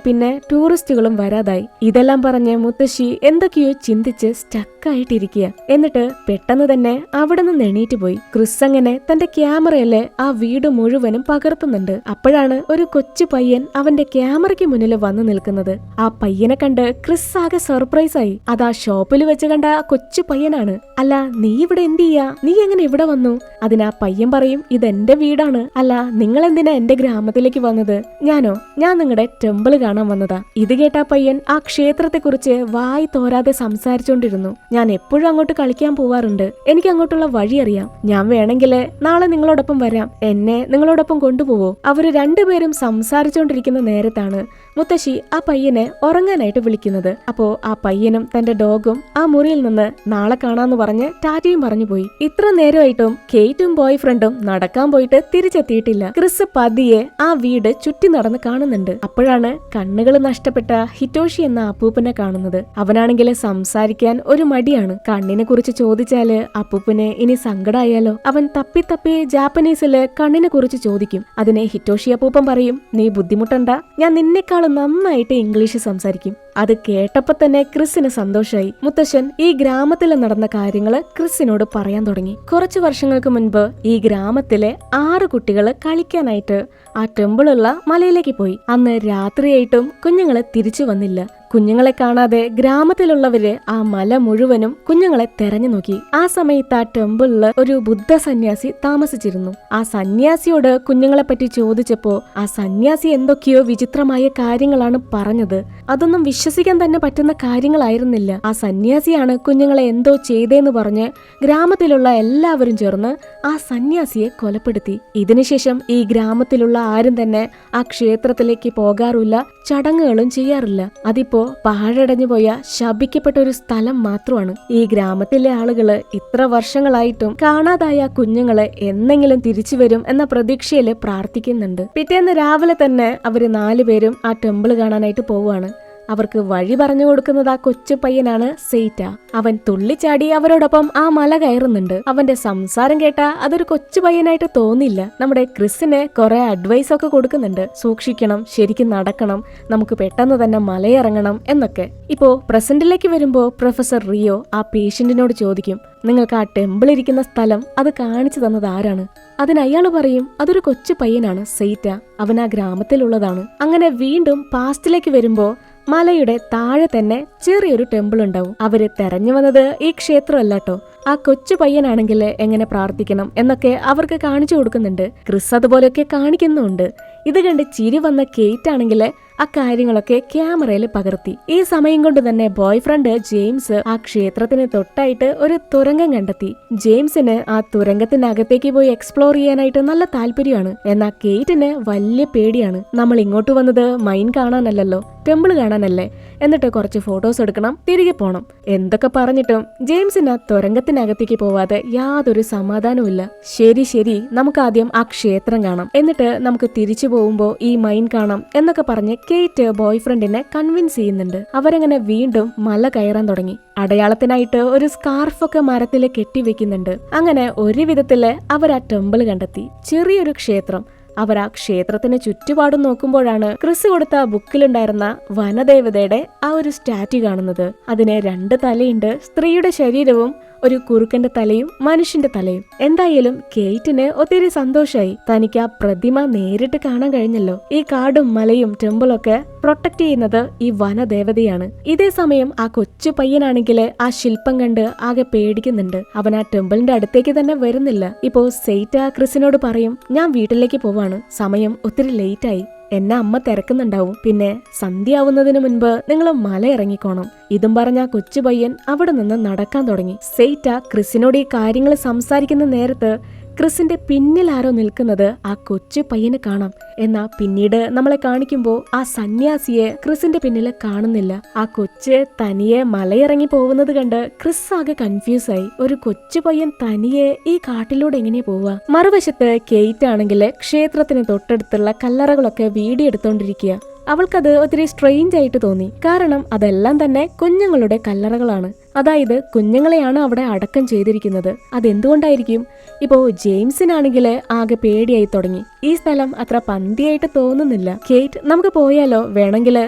പിന്നെ ടൂറിസ്റ്റുകളും വരാതായി. ഇതെല്ലാം പറഞ്ഞ് മുത്തശ്ശി എന്തൊക്കെയോ ചിന്തിച്ച് സ്റ്റക്കായിട്ടിരിക്കുക. എന്നിട്ട് പെട്ടെന്ന് തന്നെ അവിടെ നിന്ന് എണീറ്റ് പോയി. ക്രിസ് അങ്ങനെ തന്റെ ക്യാമറയിലെ ആ വീട് മുഴുവനും പകർത്തുന്നുണ്ട്. അപ്പോഴാണ് ഒരു കൊച്ചു പയ്യൻ അവന്റെ ക്യാമറയ്ക്ക് മുന്നിൽ വന്നു നിൽക്കുന്നത്. ആ പയ്യനെ കണ്ട് ക്രിസ് ആകെ സർപ്രൈസ് ആയി. അതാ ഷോപ്പിൽ വെച്ച് കണ്ട ആ കൊച്ചു പയ്യനാണ്. അല്ല, നീ ഇവിടെ എന്ത് ചെയ്യാ? നീ എങ്ങനെ ഇവിടെ വന്നു? അതിനാ പയ്യൻ പറയും, ഇതെന്റെ വീടാണ്. അല്ല, നിങ്ങൾ എന്തിനാ എന്റെ ഗ്രാമത്തിലേക്ക് വന്നത്? ഞാൻ നിങ്ങളുടെ ടെമ്പിൾ കാണാൻ വന്നതാ. ഇത് കേട്ടാ പയ്യൻ ആ ക്ഷേത്രത്തെ കുറിച്ച് വായി തോരാതെ സംസാരിച്ചോണ്ടിരുന്നു. ഞാൻ എപ്പോഴും അങ്ങോട്ട് കളിക്കാൻ പോവാറുണ്ട്. എനിക്ക് അങ്ങോട്ടുള്ള വഴി അറിയാം. ഞാൻ വേണമെങ്കില് നാളെ നിങ്ങളോടൊപ്പം വരാം. എന്നെ നിങ്ങളോടൊപ്പം കൊണ്ടുപോവോ? അവര് 2 പേരും സംസാരിച്ചോണ്ടിരിക്കുന്ന നേരത്താണ് മുത്തശ്ശി ആ പയ്യനെ ഉറങ്ങാനായിട്ട് വിളിക്കുന്നത്. അപ്പോ ആ പയ്യനും തന്റെ ഡോഗും ആ മുറിയിൽ നിന്ന് നാളെ കാണാന്ന് പറഞ്ഞ് ടാറ്റയും പറഞ്ഞു പോയി. ഇത്ര നേരമായിട്ടും കേറ്റും ബോയ് ഫ്രണ്ടും നടക്കാൻ പോയിട്ട് തിരിച്ചെത്തിയിട്ടില്ല. ക്രിസ് പതിയെ ആ വീട് ചുറ്റി നടന്ന് കാണുന്നുണ്ട്. അപ്പോഴാണ് കണ്ണുകൾ നഷ്ടപ്പെട്ട ഹിറ്റോഷി എന്ന അപ്പൂപ്പനെ കാണുന്നത്. അവനാണെങ്കിൽ സംസാരിക്കാൻ ഒരു മടിയാണ്. കണ്ണിനെ കുറിച്ച് ചോദിച്ചാല് അപ്പൂപ്പന് ഇനി സങ്കടമായാലോ? അവൻ തപ്പി ജാപ്പനീസില് കണ്ണിനെ കുറിച്ച് ചോദിക്കും. അതിനെ ഹിറ്റോഷി അപ്പൂപ്പൻ പറയും, നീ ബുദ്ധിമുട്ടണ്ട, ഞാൻ നിന്നെക്കാളും നന്നായിട്ട് ഇംഗ്ലീഷ് സംസാരിക്കും. അത് കേട്ടപ്പോ തന്നെ ക്രിസിന് സന്തോഷമായി. മുത്തശ്ശൻ ഈ ഗ്രാമത്തിൽ നടന്ന കാര്യങ്ങള് ക്രിസിനോട് പറയാൻ തുടങ്ങി. കുറച്ചു വർഷങ്ങൾക്ക് മുൻപ് ഈ ഗ്രാമത്തിലെ 6 കുട്ടികള് കളിക്കാനായിട്ട് ആ ടെമ്പിളുള്ള മലയിലേക്ക് പോയി. അന്ന് രാത്രിയായിട്ടും കുഞ്ഞുങ്ങളെ തിരിച്ചു വന്നില്ല. കുഞ്ഞുങ്ങളെ കാണാതെ ഗ്രാമത്തിലുള്ളവര് ആ മല മുഴുവനും കുഞ്ഞുങ്ങളെ തെരഞ്ഞു നോക്കി. ആ സമയത്ത് ആ ടെമ്പിളില് ഒരു ബുദ്ധ സന്യാസി താമസിച്ചിരുന്നു. ആ സന്യാസിയോട് കുഞ്ഞുങ്ങളെ പറ്റി ചോദിച്ചപ്പോ ആ സന്യാസി എന്തൊക്കെയോ വിചിത്രമായ കാര്യങ്ങളാണ് പറഞ്ഞത്. അതൊന്നും വിശ്വസിക്കാൻ തന്നെ പറ്റുന്ന കാര്യങ്ങളായിരുന്നില്ല. ആ സന്യാസിയാണ് കുഞ്ഞുങ്ങളെ എന്തോ ചെയ്തേന്ന് പറഞ്ഞ് ഗ്രാമത്തിലുള്ള എല്ലാവരും ചേർന്ന് ആ സന്യാസിയെ കൊലപ്പെടുത്തി. ഇതിനുശേഷം ഈ ഗ്രാമത്തിലുള്ള ആരും തന്നെ ആ ക്ഷേത്രത്തിലേക്ക് പോകാറില്ല, ചടങ്ങുകളും ചെയ്യാറില്ല. അതിപ്പോ പാഴടഞ്ഞു പോയ ശപിക്കപ്പെട്ട ഒരു സ്ഥലം മാത്രമാണ്. ഈ ഗ്രാമത്തിലെ ആളുകള് ഇത്ര വർഷങ്ങളായിട്ടും കാണാതായ കുഞ്ഞുങ്ങളെ എന്നെങ്കിലും തിരിച്ചു വരും എന്ന പ്രതീക്ഷയില് പ്രാർത്ഥിക്കുന്നുണ്ട്. പിറ്റേന്ന് രാവിലെ തന്നെ അവര് 4 പേരും ആ ടെമ്പിൾ കാണാനായിട്ട് പോവുകയാണ്. അവർക്ക് വഴി പറഞ്ഞു കൊടുക്കുന്നത് ആ കൊച്ചു പയ്യനാണ് സെയ്റ്റ. അവൻ തുള്ളിച്ചാടി അവരോടൊപ്പം ആ മല കയറുന്നുണ്ട്. അവന്റെ സംസാരം കേട്ടാ അതൊരു കൊച്ചു പയ്യനായിട്ട് തോന്നില്ല. നമ്മുടെ ക്രിസിന് കുറെ അഡ്വൈസ് ഒക്കെ കൊടുക്കുന്നുണ്ട്. സൂക്ഷിക്കണം, ശരിക്കും നടക്കണം, നമുക്ക് പെട്ടെന്ന് തന്നെ മലയിറങ്ങണം എന്നൊക്കെ. ഇപ്പോ പ്രസന്റിലേക്ക് വരുമ്പോ പ്രൊഫസർ റിയോ ആ പേഷ്യന്റിനോട് ചോദിക്കും, നിങ്ങൾക്ക് ആ ടെമ്പിൾ ഇരിക്കുന്ന സ്ഥലം അത് കാണിച്ചു തന്നത് ആരാണ്? അതിന് അയാൾ പറയും, അതൊരു കൊച്ചു പയ്യനാണ് സെയ്റ്റ, അവൻ ആ ഗ്രാമത്തിലുള്ളതാണ്. അങ്ങനെ വീണ്ടും പാസ്റ്റിലേക്ക് വരുമ്പോ മലയുടെ താഴെ തന്നെ ചെറിയൊരു ടെമ്പിൾ ഉണ്ടാവും. അവര് തെരഞ്ഞു വന്നത് ഈ ക്ഷേത്രമല്ലാട്ടോ. ആ കൊച്ചു പയ്യനാണെങ്കിൽ എങ്ങനെ പ്രാർത്ഥിക്കണം എന്നൊക്കെ അവർക്ക് കാണിച്ചു കൊടുക്കുന്നുണ്ട്. ക്രിസ് അതുപോലെയൊക്കെ കാണിക്കുന്നുണ്ട്. ഇത് കണ്ട് ചിരി വന്ന കേറ്റ് ആണെങ്കിൽ അക്കാര്യങ്ങളൊക്കെ ക്യാമറയിൽ പകർത്തി. ഈ സമയം കൊണ്ട് തന്നെ ബോയ് ഫ്രണ്ട് ജെയിംസ് ആ ക്ഷേത്രത്തിന് തൊട്ടായിട്ട് ഒരു തുരങ്കം കണ്ടെത്തി. ജെയിംസിന് ആ തുരങ്കത്തിനകത്തേക്ക് പോയി എക്സ്പ്ലോർ ചെയ്യാനായിട്ട് നല്ല താല്പര്യമാണ്. എന്നാൽ കേറ്റിന് വലിയ പേടിയാണ്. നമ്മൾ ഇങ്ങോട്ട് വന്നത് മൈൻ കാണാനല്ലല്ലോ, ടെമ്പിൾ കാണാനല്ലേ, എന്നിട്ട് കുറച്ച് ഫോട്ടോസ് എടുക്കണം, തിരികെ പോണം. എന്തൊക്കെ പറഞ്ഞിട്ടും ജെയിംസിന് ആ തുരങ്കത്തിനകത്തേക്ക് പോവാതെ യാതൊരു സമാധാനവുമില്ല. ശരി നമുക്ക് ആദ്യം ആ ക്ഷേത്രം കാണാം, എന്നിട്ട് നമുക്ക് തിരിച്ചു പോകുമ്പോ ഈ മൈൻ കാണാം എന്നൊക്കെ പറഞ്ഞ് കേറ്റ് ബോയ് ഫ്രണ്ടിനെ കൺവിൻസ് ചെയ്യുന്നുണ്ട്. അവരങ്ങനെ വീണ്ടും മല കയറാൻ തുടങ്ങി. അടയാളത്തിനായിട്ട് ഒരു സ്കാർഫൊക്കെ മരത്തില് കെട്ടിവെക്കുന്നുണ്ട്. അങ്ങനെ ഒരു വിധത്തില് അവർ ആ ടെമ്പിൾ കണ്ടെത്തി. ചെറിയൊരു ക്ഷേത്രം. അവർ ആ ക്ഷേത്രത്തിന് ചുറ്റുപാടും നോക്കുമ്പോഴാണ് ക്രിസ് കൊടുത്ത ബുക്കിലുണ്ടായിരുന്ന വനദേവതയുടെ ആ ഒരു സ്റ്റാറ്റ്യൂ കാണുന്നത്. അതിന് 2 തലയുണ്ട്. സ്ത്രീയുടെ ശരീരവും ഒരു കുറുക്കന്റെ തലയും മനുഷ്യന്റെ തലയും. എന്തായാലും കേറ്റിന് ഒത്തിരി സന്തോഷായി. തനിക്ക് ആ പ്രതിമ നേരിട്ട് കാണാൻ കഴിഞ്ഞല്ലോ. ഈ കാടും മലയും ടെമ്പിളൊക്കെ പ്രൊട്ടക്ട് ചെയ്യുന്നത് ഈ വനദേവതയാണ്. ഇതേ സമയം ആ കൊച്ചു പയ്യനാണെങ്കില് ആ ശില്പം കണ്ട് ആകെ പേടിക്കുന്നുണ്ട്. അവൻ ആ ടെമ്പിളിന്റെ അടുത്തേക്ക് തന്നെ വരുന്നില്ല. ഇപ്പോ സെയ്റ്റ ക്രിസിനോട് പറയും, ഞാൻ വീട്ടിലേക്ക് പോവാണ്, സമയം ഒത്തിരി ലേറ്റായി, എന്നെ അമ്മ തിരക്കുന്നുണ്ടാവും, പിന്നെ സന്ധ്യയാവുന്നതിന് മുൻപ് നിങ്ങൾ മല ഇറങ്ങിക്കോണം. ഇതും പറഞ്ഞ കൊച്ചു പയ്യൻ അവിടെ നിന്ന് നടക്കാൻ തുടങ്ങി. സെയ്റ്റ ക്രിസിനോട് ഈ കാര്യങ്ങൾ സംസാരിക്കുന്ന നേരത്ത് ക്രിസിന്റെ പിന്നിൽ ആരോ നിൽക്കുന്നത് ആ കൊച്ചു പയ്യന് കാണാം. എന്നാ പിന്നീട് നമ്മളെ കാണിക്കുമ്പോ ആ സന്യാസിയെ ക്രിസിന്റെ പിന്നില് കാണുന്നില്ല. ആ കൊച്ച് തനിയെ മലയിറങ്ങി പോകുന്നത് കണ്ട് ക്രിസ് ആകെ കൺഫ്യൂസ് ആയി. ഒരു കൊച്ചു പയ്യൻ തനിയെ ഈ കാട്ടിലൂടെ എങ്ങനെയാ പോവുക? മറുവശത്ത് കേറ്റ് ആണെങ്കില് ക്ഷേത്രത്തിന് തൊട്ടടുത്തുള്ള കല്ലറകളൊക്കെ വീഡിയോ എടുത്തോണ്ടിരിക്കുക. അവൾക്കത് ഒത്തിരി സ്ട്രെയിഞ്ച് ആയിട്ട് തോന്നി. കാരണം അതെല്ലാം തന്നെ കുഞ്ഞുങ്ങളുടെ കല്ലറകളാണ്. അതായത് കുഞ്ഞുങ്ങളെയാണ് അവിടെ അടക്കം ചെയ്തിരിക്കുന്നത്. അതെന്തുകൊണ്ടായിരിക്കും? ഇപ്പോ ജെയിംസിനാണെങ്കിൽ ആകെ പേടിയായി തുടങ്ങി. ഈ സ്ഥലം അത്ര പന്തിയായിട്ട് തോന്നുന്നില്ല. കേറ്റ്, നമുക്ക് പോയാലോ? വേണമെങ്കിൽ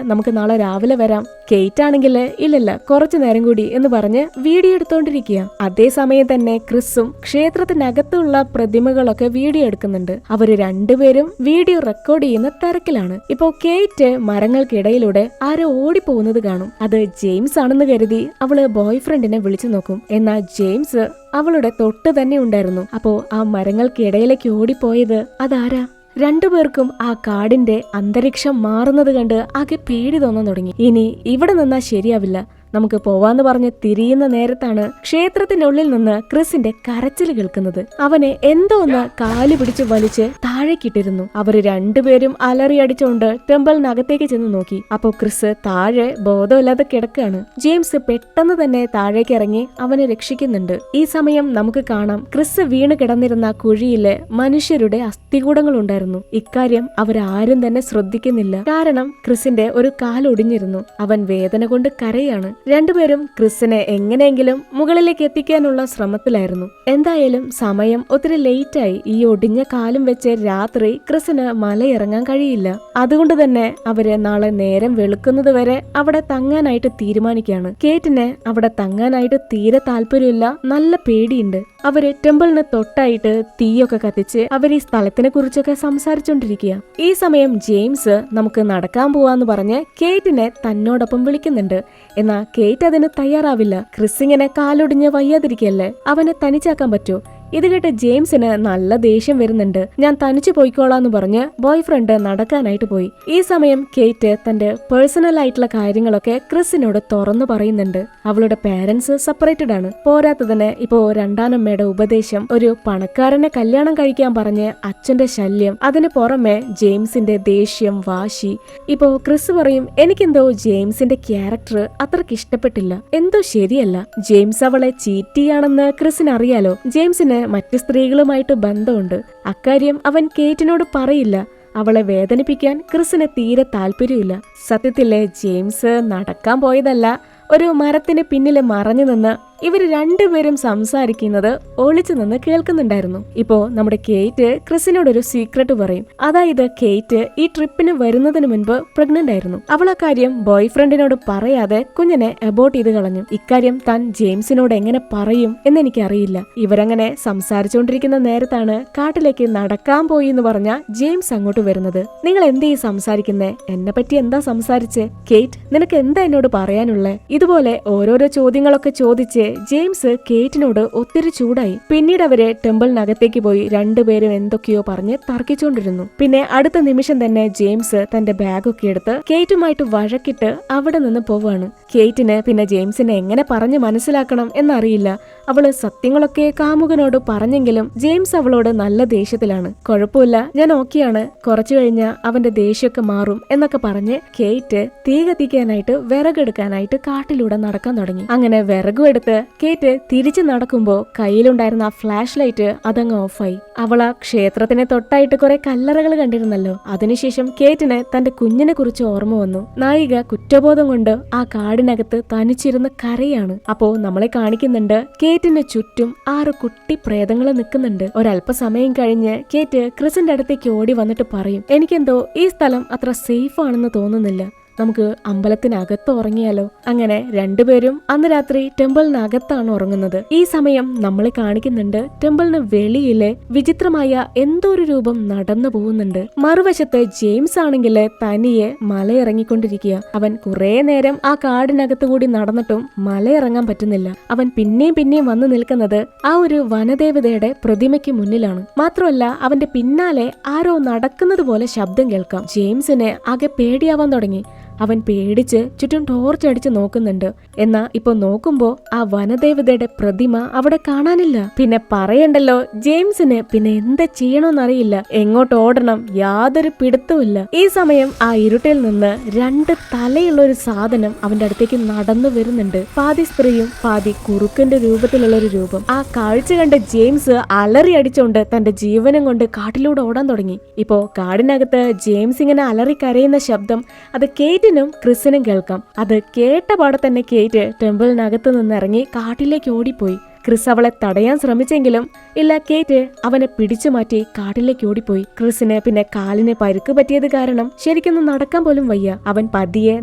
നമുക്ക് നാളെ രാവിലെ വരാം. കേറ്റ് ആണെങ്കിൽ ഇല്ലല്ല, കുറച്ചു നേരം കൂടി എന്ന് പറഞ്ഞ് വീഡിയോ എടുത്തോണ്ടിരിക്കുക. അതേസമയം തന്നെ ക്രിസും ക്ഷേത്രത്തിനകത്തുള്ള പ്രതിമകളൊക്കെ വീഡിയോ എടുക്കുന്നുണ്ട്. അവര് രണ്ടുപേരും വീഡിയോ റെക്കോർഡ് ചെയ്യുന്ന തിരക്കിലാണ്. ഇപ്പോ കേറ്റ് മരങ്ങൾക്കിടയിലൂടെ ആരോ ഓടിപ്പോകുന്നത് കാണും. അത് ജെയിംസ് ആണെന്ന് കരുതി അവള് ബോയ് ഫ്രണ്ടിനെ വിളിച്ചു നോക്കും. എന്നാൽ ജെയിംസ് അവളുടെ തൊട്ട് തന്നെ ഉണ്ടായിരുന്നു. അപ്പോ ആ മരങ്ങൾക്കിടയിലേക്ക് ഓടിപ്പോയത് അതാരാ? രണ്ടുപേർക്കും ആ കാടിന്റെ അന്തരീക്ഷം മാറുന്നത് കണ്ട് ആകെ പേടി തോന്നാൻ തുടങ്ങി. ഇനി ഇവിടെ നിന്നാ ശരിയാവില്ല, നമുക്ക് പോവാന്ന് പറഞ്ഞ് തിരിയുന്ന നേരത്താണ് ക്ഷേത്രത്തിനുള്ളിൽ നിന്ന് ക്രിസിന്റെ കരച്ചിൽ കേൾക്കുന്നത്. അവനെ എന്തോ ഒന്ന് കാല് പിടിച്ച് വലിച്ച് താഴേക്കിട്ടിരുന്നു. അവര് രണ്ടുപേരും അലറിയടിച്ചുകൊണ്ട് ടെമ്പിളിനകത്തേക്ക് ചെന്ന് നോക്കി. അപ്പോ ക്രിസ് താഴെ ബോധമില്ലാതെ കിടക്കാണ്. ജെയിംസ് പെട്ടെന്ന് തന്നെ താഴേക്ക് ഇറങ്ങി അവനെ രക്ഷിക്കുന്നുണ്ട്. ഈ സമയം നമുക്ക് കാണാം, ക്രിസ് വീണ് കിടന്നിരുന്ന കുഴിയില് മനുഷ്യരുടെ അസ്ഥികൂടങ്ങൾ ഉണ്ടായിരുന്നു. ഇക്കാര്യം അവരാരും തന്നെ ശ്രദ്ധിക്കുന്നില്ല. കാരണം ക്രിസിന്റെ ഒരു കാലൊടിഞ്ഞിരുന്നു. അവൻ വേദന കൊണ്ട് കരയാണ്. രണ്ടുപേരും ക്രിസിനെ എങ്ങനെയെങ്കിലും മുകളിലേക്ക് എത്തിക്കാനുള്ള ശ്രമത്തിലായിരുന്നു. എന്തായാലും സമയം ഒത്തിരി ലേറ്റായി. ഈ ഒടിഞ്ഞ കാലും വെച്ച് രാത്രി ക്രിസിന് മലയിറങ്ങാൻ കഴിയില്ല. അതുകൊണ്ട് തന്നെ അവര് നാളെ നേരം വെളുക്കുന്നത് വരെ അവിടെ തങ്ങാനായിട്ട് തീരുമാനിക്കുകയാണ്. കേറ്റിന് അവിടെ തങ്ങാനായിട്ട് തീരെ താല്പര്യമില്ല, നല്ല പേടിയുണ്ട്. അവര് ടെമ്പിളിന് തൊട്ടായിട്ട് തീയൊക്കെ കത്തിച്ച് അവർ ഈ സ്ഥലത്തിനെ കുറിച്ചൊക്കെ സംസാരിച്ചോണ്ടിരിക്കുക. ഈ സമയം ജെയിംസ് നമുക്ക് നടക്കാൻ പോവാന്ന് പറഞ്ഞ് കേറ്റിനെ തന്നോടൊപ്പം വിളിക്കുന്നുണ്ട്. എന്നാ കേറ്റ് അതിന് തയ്യാറാവില്ല. ക്രിസ് ഇങ്ങനെ കാലൊടിഞ്ഞ് വയ്യാതിരിക്കല്ലേ, അവനെ തനിച്ചാക്കാൻ പറ്റൂ? ഇത് കേട്ട് ജെയിംസിന് നല്ല ദേഷ്യം വരുന്നുണ്ട്. ഞാൻ തനിച്ചു പോയിക്കോളാന്ന് പറഞ്ഞ് ബോയ് ഫ്രണ്ട് നടക്കാനായിട്ട് പോയി. ഈ സമയം കേറ്റ് തന്റെ പേഴ്സണൽ ആയിട്ടുള്ള കാര്യങ്ങളൊക്കെ ക്രിസിനോട് തുറന്നു പറയുന്നുണ്ട്. അവളുടെ പേരൻസ് സെപ്പറേറ്റഡ് ആണ്. പോരാത്തതിന് ഇപ്പോ രണ്ടാനമ്മയുടെ ഉപദേശം, ഒരു പണക്കാരനെ കല്യാണം കഴിക്കാൻ പറഞ്ഞ് അച്ഛന്റെ ശല്യം, അതിന് പുറമെ ജെയിംസിന്റെ ദേഷ്യം, വാശി. ഇപ്പോ ക്രിസ് പറയും, എനിക്കെന്തോ ജെയിംസിന്റെ ക്യാരക്ടർ അത്രക്ക് ഇഷ്ടപ്പെട്ടില്ല, എന്തോ ശരിയല്ല. ജെയിംസ് അവളെ ചീറ്റ് ചെയ്യാണെന്ന് ക്രിസിന് അറിയാലോ. ജെയിംസിന് മറ്റ് സ്ത്രീകളുമായിട്ട് ബന്ധമുണ്ട്. അക്കാര്യം അവൻ കേറ്റിനോട് പറയില്ല. അവളെ വേദനിപ്പിക്കാൻ ക്രിസിന് തീരെ താല്പര്യമില്ല. സത്യത്തിലെ ജെയിംസ് നടക്കാൻ പോയതല്ല, ഒരു മരത്തിന് പിന്നില് മറഞ്ഞു നിന്ന് ഇവര് രണ്ടുപേരും സംസാരിക്കുന്നത് ഒളിച്ചു നിന്ന് കേൾക്കുന്നുണ്ടായിരുന്നു. ഇപ്പോ നമ്മുടെ കേറ്റ് ക്രിസിനോടൊരു സീക്രട്ട് പറയും. അതായത് കേറ്റ് ഈ ട്രിപ്പിന് വരുന്നതിന് മുൻപ് പ്രഗ്നന്റ് ആയിരുന്നു. അവൾ ആ കാര്യം ബോയ് ഫ്രണ്ടിനോട് പറയാതെ കുഞ്ഞിനെ അബോർട്ട് ചെയ്ത് കളഞ്ഞു. ഇക്കാര്യം താൻ ജെയിംസിനോട് എങ്ങനെ പറയും എന്നെനിക്കറിയില്ല. ഇവരങ്ങനെ സംസാരിച്ചുകൊണ്ടിരിക്കുന്ന നേരത്താണ് കാട്ടിലേക്ക് നടക്കാൻ പോയി എന്ന് പറഞ്ഞ ജെയിംസ് അങ്ങോട്ട് വരുന്നത്. നിങ്ങൾ എന്തേ സംസാരിക്കുന്നേ? എന്നെ പറ്റി എന്താ സംസാരിച്ചേ? കേറ്റ്, നിനക്ക് എന്താ എന്നോട് പറയാനുള്ളേ? ഇതുപോലെ ഓരോരോ ചോദ്യങ്ങളൊക്കെ ചോദിച്ച് ജെയിംസ് കേറ്റിനോട് ഒത്തിരി ചൂടായി. പിന്നീട് അവര് ടെമ്പിളിനകത്തേക്ക് പോയി രണ്ടുപേരും എന്തൊക്കെയോ പറഞ്ഞ് തർക്കിച്ചുകൊണ്ടിരുന്നു. പിന്നെ അടുത്ത നിമിഷം തന്നെ ജെയിംസ് തന്റെ ബാഗൊക്കെ എടുത്ത് കേറ്റുമായിട്ട് വഴക്കിട്ട് അവിടെ നിന്ന് പോവാണ്. കേറ്റിന് പിന്നെ ജെയിംസിനെ എങ്ങനെ പറഞ്ഞു മനസ്സിലാക്കണം എന്നറിയില്ല. അവള് സത്യങ്ങളൊക്കെ കാമുകനോട് പറഞ്ഞെങ്കിലും ജെയിംസ് അവളോട് നല്ല ദേഷ്യത്തിലാണ്. കുഴപ്പമില്ല, ഞാൻ ഓക്കെയാണ്, കുറച്ചു കഴിഞ്ഞാൽ അവന്റെ ദേഷ്യമൊക്കെ മാറും എന്നൊക്കെ പറഞ്ഞ് കേറ്റ് തീ കത്തിക്കാനായിട്ട് വിറകെടുക്കാനായിട്ട് കാട്ടിലൂടെ നടക്കാൻ തുടങ്ങി. അങ്ങനെ വിറകും എടുത്ത് കേറ്റ് തിരിച്ചു നടക്കുമ്പോ കയ്യിലുണ്ടായിരുന്ന ആ ഫ്ലാഷ് ലൈറ്റ് അതങ്ങ് ഓഫായി. അവൾ ആ ക്ഷേത്രത്തിനെ തൊട്ടായിട്ട് കുറെ കല്ലറകൾ കണ്ടിരുന്നല്ലോ. അതിനുശേഷം കേറ്റിന് തന്റെ കുഞ്ഞിനെ കുറിച്ച് ഓർമ്മ വന്നു. നായിക കുറ്റബോധം കൊണ്ട് ആ കാടിനകത്ത് തനിച്ചിരുന്ന് കരയാണ്. അപ്പോ നമ്മളെ കാണിക്കുന്നുണ്ട് കേറ്റിന് ചുറ്റും 6 കുട്ടി പ്രേതങ്ങൾ നിൽക്കുന്നുണ്ട്. ഒരല്പസമയം കഴിഞ്ഞ് കേറ്റ് ക്രിസിന്റെ അടുത്തേക്ക് ഓടി വന്നിട്ട് പറയും, എനിക്കെന്തോ ഈ സ്ഥലം അത്ര സേഫ് ആണെന്ന് തോന്നുന്നില്ല, നമുക്ക് അമ്പലത്തിനകത്ത് ഉറങ്ങിയാലോ. അങ്ങനെ രണ്ടുപേരും അന്ന് രാത്രി ടെമ്പിളിനകത്താണ് ഉറങ്ങുന്നത്. ഈ സമയം നമ്മളെ കാണിക്കുന്നുണ്ട് ടെമ്പിളിന് വെളിയിലെ വിചിത്രമായ എന്തോ ഒരു രൂപം നടന്നു പോകുന്നുണ്ട്. മറുവശത്ത് ജെയിംസ് ആണെങ്കിൽ തനിയെ മലയിറങ്ങിക്കൊണ്ടിരിക്കുക. അവൻ കുറെ നേരം ആ കാടിനകത്ത് കൂടി നടന്നിട്ടും മലയിറങ്ങാൻ പറ്റുന്നില്ല. അവൻ പിന്നെയും വന്നു നിൽക്കുന്നത് ആ ഒരു വനദേവതയുടെ പ്രതിമയ്ക്ക് മുന്നിലാണ്. മാത്രമല്ല അവന്റെ പിന്നാലെ ആരോ നടക്കുന്നത് പോലെ ശബ്ദം കേൾക്കാം. ജെയിംസിന് ആകെ പേടിയാവാൻ തുടങ്ങി. അവൻ പേടിച്ച് ചുറ്റും ടോർച്ച് അടിച്ച് നോക്കുന്നുണ്ട്. എന്നാ ഇപ്പൊ നോക്കുമ്പോ ആ വനദേവതയുടെ പ്രതിമ അവിടെ കാണാനില്ല. പിന്നെ പറയണ്ടല്ലോ, ജെയിംസിന് പിന്നെ എന്താ ചെയ്യണമെന്നറിയില്ല. എങ്ങോട്ട് ഓടണം യാതൊരു പിടുത്തവുമില്ല. ഈ സമയം ആ ഇരുട്ടിൽ നിന്ന് 2 തലയുള്ള ഒരു സാധനം അവന്റെ അടുത്തേക്ക് നടന്നു വരുന്നുണ്ട്. പാതി സ്ത്രീയും പാതി കുറുക്കന്റെ രൂപത്തിലുള്ള ഒരു രൂപം. ആ കാഴ്ച കണ്ട് ജെയിംസ് അലറി അടിച്ചോണ്ട് തന്റെ ജീവനം കൊണ്ട് കാട്ടിലൂടെ ഓടാൻ തുടങ്ങി. ഇപ്പോ കാടിനകത്ത് ജെയിംസ് ഇങ്ങനെ അലറി കരയുന്ന ശബ്ദം അത് കേറ്റിനും ക്രിസിനും കേൾക്കാം. അത് കേട്ട പാടെ തന്നെ കേറ്റ് ടെമ്പിളിനകത്ത് നിന്നിറങ്ങി കാട്ടിലേക്ക് ഓടിപ്പോയി. ക്രിസ് അവളെ തടയാൻ ശ്രമിച്ചെങ്കിലും ഇല്ല, കേറ്റ് അവനെ പിടിച്ചു മാറ്റി കാട്ടിലേക്ക് ഓടിപ്പോയി. ക്രിസിന് പിന്നെ കാലിന് പരുക്ക് പറ്റിയത് കാരണം ശരിക്കൊന്നും നടക്കാൻ പോലും വയ്യ. അവൻ പതിയെ